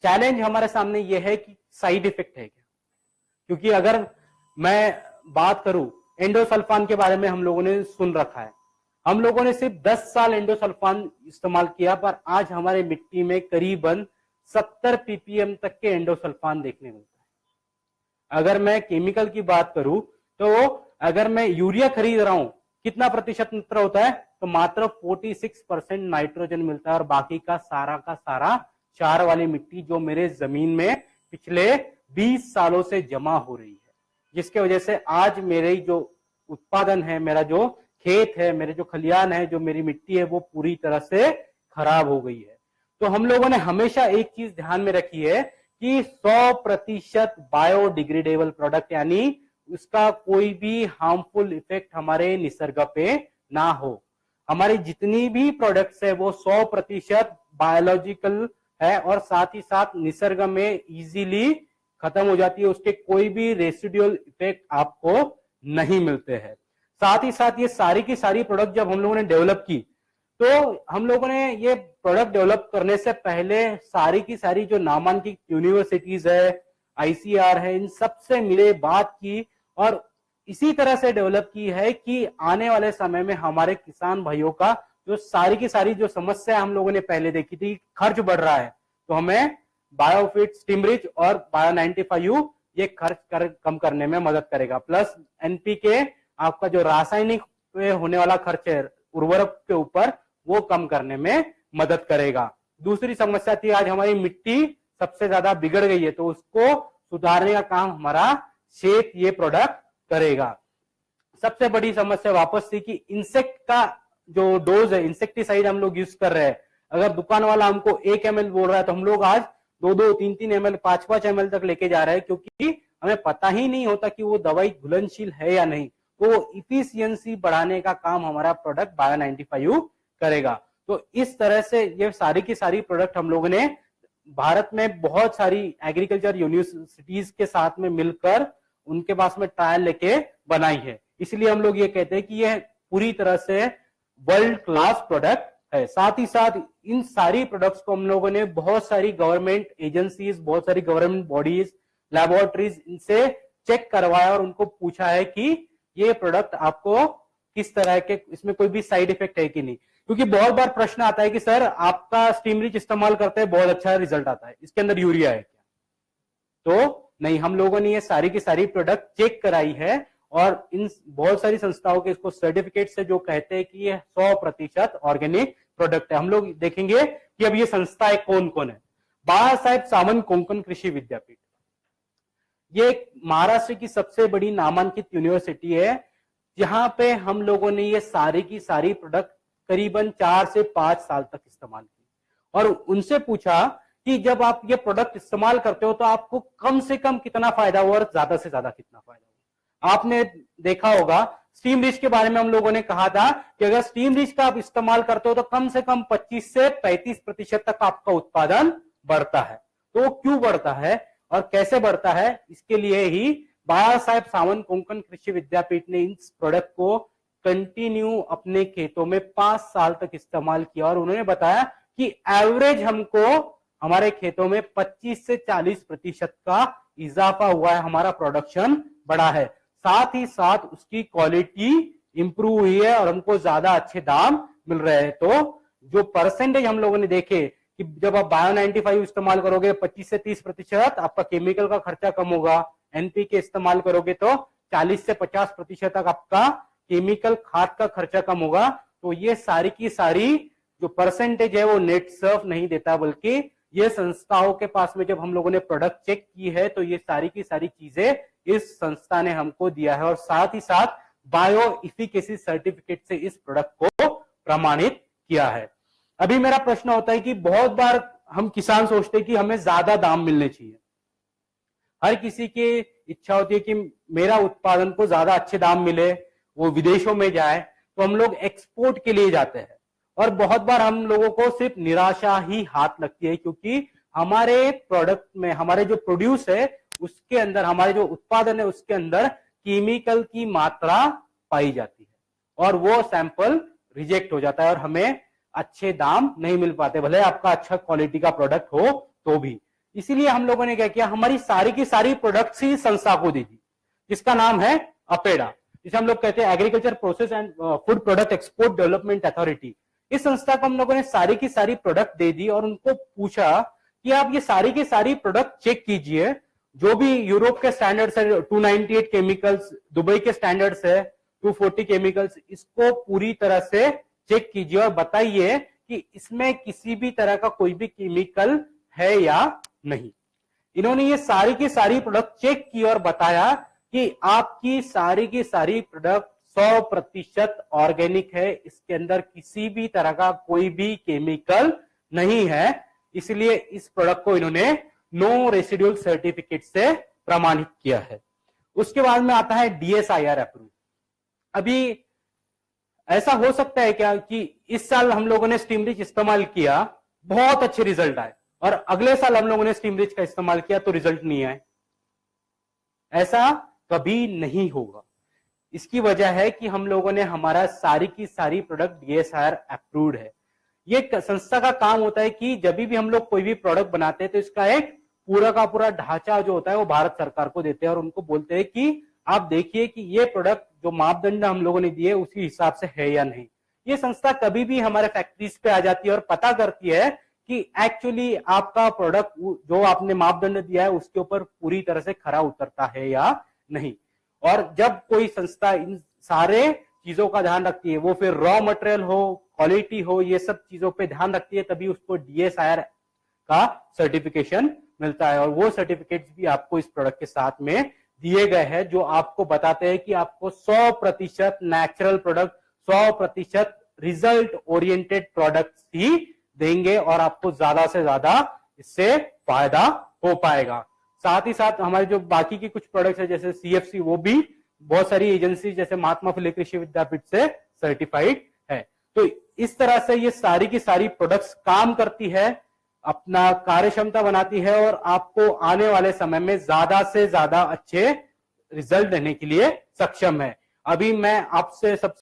Challenge हमारे सामने ये है कि साइड इफेक्ट है क्या, क्योंकि अगर मैं बात करूं एंडोसल्फान के बारे में हम लोगों ने सुन रखा है, हम लोगों ने सिर्फ 10 साल एंडोसल्फान इस्तेमाल किया, पर आज हमारे मिट्टी में करीबन 70 ppm तक के एंडोसल्फान देखने मिलता है। अगर मैं केमिकल की बात करूं तो अगर मैं यूरिया खरीद रहा हूं, कितना प्रतिशत मात्रा होता है, तो मात्र 46% नाइट्रोजन मिलता है, और बाकी का सारा क्षार वाली मिट्टी जो मेरे जमीन में पिछले 20 सालों से जमा हो रही है, जिसके वजह से आज मेरे जो उत्पादन है, मेरा जो खेत है, मेरे जो खलियान है, जो मेरी मिट्टी है, वो पूरी तरह से खराब हो गई है। तो हम लोगों ने हमेशा एक चीज ध्यान में रखी है कि 100% बायोडिग्रेडेबल प्रोडक्ट, यानी उसका कोई भी हार्मफुल इफेक्ट हमारे निसर्ग पे ना हो। हमारी जितनी भी प्रोडक्ट्स है वो 100% बायोलॉजिकल है, और साथ ही साथ निसर्ग में इजीली खत्म हो जाती है, उसके कोई भी रेसिडुअल इफेक्ट आपको नहीं मिलते हैं। साथ ही साथ ये सारी की सारी प्रोडक्ट जब हम लोगों ने डेवलप की, तो हम लोगों ने ये प्रोडक्ट डेवलप करने से पहले सारी की सारी जो नामांकित यूनिवर्सिटीज है, आईसीआर है, इन सबसे मिले, बात की, और इसी तरह से डेवलप की है कि आने वाले समय में हमारे किसान भाइयों का जो सारी की सारी जो समस्या हम लोगों ने पहले देखी थी, खर्च बढ़ रहा है, तो हमें बायोफिट, स्टीमरिच और बायो 95U ये कम करने में मदद करेगा। प्लस एनपीके, आपका जो रासायनिक होने वाला खर्च है उर्वरक के ऊपर, वो कम करने में मदद करेगा। दूसरी समस्या थी, आज हमारी मिट्टी सबसे ज्यादा बिगड़ गई है, तो उसको सुधारने का काम हमारा शेप ये प्रोडक्ट करेगा। सबसे बड़ी समस्या वापस थी कि इंसेक्ट का जो डोज है, इंसेक्टिसाइड हम लोग यूज कर रहे हैं, अगर दुकान वाला हमको 1 ml बोल रहा है तो हम लोग आज 2-2, 3-3 ml, 5-5 ml तक लेके जा रहे हैं, क्योंकि हमें पता ही नहीं होता कि वो दवाई घुलनशील है या नहीं। तो इफिशियंसी बढ़ाने का काम हमारा प्रोडक्ट बायो 95U करेगा। तो इस तरह से ये सारी की सारी प्रोडक्ट हम लोगों ने भारत में बहुत सारी एग्रीकल्चर यूनिवर्सिटीज के साथ में मिलकर उनके पास में ट्रायल लेके बनाई है। इसलिए हम लोग ये कहते हैं कि यह पूरी तरह से वर्ल्ड क्लास प्रोडक्ट है। साथ ही साथ इन सारी प्रोडक्ट्स को हम लोगों ने बहुत सारी गवर्नमेंट एजेंसीज, बहुत सारी गवर्नमेंट बॉडीज, लैबोरेटरीज, इनसे चेक करवाया और उनको पूछा है कि ये प्रोडक्ट आपको किस तरह के, इसमें कोई भी साइड इफेक्ट है कि नहीं। क्योंकि बहुत बार प्रश्न आता है कि सर आपका स्टीमरिच इस्तेमाल करते हैं, बहुत अच्छा रिजल्ट आता है, इसके अंदर यूरिया है क्या? तो नहीं, हम लोगों ने ये सारी की सारी प्रोडक्ट चेक कराई है, और इन बहुत सारी संस्थाओं के इसको सर्टिफिकेट से जो कहते हैं कि ये 100% ऑर्गेनिक प्रोडक्ट है। हम लोग देखेंगे कि अब ये संस्थाएं कौन कौन है। बाबा साहेब सावंत कोंकण कृषि विद्यापीठ, ये महाराष्ट्र की सबसे बड़ी नामांकित यूनिवर्सिटी है, जहां पे हम लोगों ने ये सारी की सारी प्रोडक्ट करीबन 4 से 5 साल तक इस्तेमाल की, और उनसे पूछा कि जब आप ये प्रोडक्ट इस्तेमाल करते हो तो आपको कम से कम कितना फायदा हुआ और ज्यादा से ज्यादा कितना फायदा हुआ। आपने देखा होगा स्टीम रिच के बारे में हम लोगों ने कहा था कि अगर स्टीम रिच का आप इस्तेमाल करते हो तो कम से कम 25 से 35% तक आपका उत्पादन बढ़ता है। तो वो क्यों बढ़ता है और कैसे बढ़ता है, इसके लिए ही बाबा साहेब सावंत कोंकण कृषि विद्यापीठ ने इस प्रोडक्ट को कंटिन्यू अपने खेतों में 5 साल तक इस्तेमाल किया, और उन्होंने बताया कि एवरेज हमको हमारे खेतों में 25 से 40% का इजाफा हुआ है, हमारा प्रोडक्शन बढ़ा है, साथ ही साथ उसकी क्वालिटी इंप्रूव हुई है और हमको ज्यादा अच्छे दाम मिल रहे हैं। तो जो परसेंटेज हम लोगों ने देखे कि जब आप बायो 95 इस्तेमाल करोगे 25 से 30%, आपका केमिकल का खर्चा कम होगा। एनपीके इस्तेमाल करोगे तो 40 से 50% तक आपका केमिकल खाद का खर्चा कम होगा। तो ये सारी की सारी जो परसेंटेज है वो नेट सर्फ नहीं देता, बल्कि ये संस्थाओं के पास में जब हम लोगों ने प्रोडक्ट चेक की है तो ये सारी की सारी चीजें इस संस्था ने हमको दिया है, और साथ ही साथ बायो इफिकेसी सर्टिफिकेट से इस प्रोडक्ट को प्रमाणित किया है। अभी मेरा प्रश्न होता है कि बहुत बार हम किसान सोचते हैं कि हमें ज्यादा दाम मिलने चाहिए, हर किसी की इच्छा होती है कि मेरा उत्पादन को ज्यादा अच्छे दाम मिले, वो विदेशों में जाए, तो हम लोग एक्सपोर्ट के लिए जाते हैं, और बहुत बार हम लोगों को सिर्फ निराशा ही हाथ लगती है, क्योंकि हमारे प्रोडक्ट में, हमारे जो प्रोड्यूस है उसके अंदर, हमारे जो उत्पादन है उसके अंदर केमिकल की मात्रा पाई जाती है और वो सैंपल रिजेक्ट हो जाता है और हमें अच्छे दाम नहीं मिल पाते, भले आपका अच्छा क्वालिटी का प्रोडक्ट हो तो भी। इसीलिए हम लोगों ने क्या किया, हमारी सारी की सारी प्रोडक्ट्स ही संस्था को दी थी, जिसका नाम है अपेडा, जिसे हम लोग कहते हैं agriculture process and food product export development authority. इस संस्था को हम लोगों ने सारी की सारी प्रोडक्ट दे दी और उनको पूछा कि आप ये सारी की सारी प्रोडक्ट चेक कीजिए, जो भी यूरोप के स्टैंडर्ड्स है 298 केमिकल्स, दुबई के स्टैंडर्ड्स है 240 केमिकल्स, इसको पूरी तरह से चेक कीजिए और बताइए कि इसमें किसी भी तरह का कोई भी केमिकल है या नहीं। इन्होंने ये सारी की सारी प्रोडक्ट चेक की और बताया कि आपकी सारी की सारी प्रोडक्ट 100% ऑर्गेनिक है, इसके अंदर किसी भी तरह का कोई भी केमिकल नहीं है। इसलिए इस प्रोडक्ट को इन्होंने नो रेसिडुअल सर्टिफिकेट से प्रमाणित किया है। उसके बाद में आता है DSIR अप्रूव। अभी ऐसा हो सकता है क्या कि इस साल हम लोगों ने स्टीम रिच इस्तेमाल किया, बहुत अच्छे रिजल्ट आए, और अगले साल हम लोगों ने स्टीम रिच का इस्तेमाल किया तो रिजल्ट नहीं आए? ऐसा कभी नहीं होगा। इसकी वजह है कि हम लोगों ने हमारा सारी की सारी प्रोडक्ट DSIR अप्रूव्ड है। ये संस्था का काम होता है कि जब भी हम लोग कोई भी प्रोडक्ट बनाते हैं तो इसका एक पूरा का पूरा ढांचा जो होता है वो भारत सरकार को देते हैं और उनको बोलते हैं कि आप देखिए कि ये प्रोडक्ट जो मापदंड हम लोगों ने दिए उसी हिसाब से है या नहीं। ये संस्था कभी भी हमारे फैक्ट्रीज पे आ जाती है और पता करती है कि एक्चुअली आपका प्रोडक्ट जो आपने मापदंड दिया है उसके ऊपर पूरी तरह से खरा उतरता है या नहीं। और जब कोई संस्था इन सारे चीजों का ध्यान रखती है, वो फिर रॉ मटेरियल हो, क्वालिटी हो, ये सब चीजों पे ध्यान रखती है, तभी उसको DSIR का सर्टिफिकेशन मिलता है। और वो सर्टिफिकेट्स भी आपको इस प्रोडक्ट के साथ में दिए गए हैं, जो आपको बताते हैं कि आपको 100% natural product, 100% result oriented products ही देंगे और आपको ज्यादा से ज्यादा इससे फायदा हो पाएगा। साथ ही साथ हमारे जो बाकी की कुछ प्रोडक्ट्स है जैसे CFC, वो भी बहुत सारी एजेंसी जैसे महात्मा फुले कृषि विद्यापीठ से सर्टिफाइड है। तो इस तरह से ये सारी की सारी प्रोडक्ट्स काम करती है, अपना कार्य क्षमता बनाती है और आपको आने वाले समय में ज्यादा से ज्यादा अच्छे रिजल्ट देने के लिए सक्षम है। अभी मैं आपसे सबसे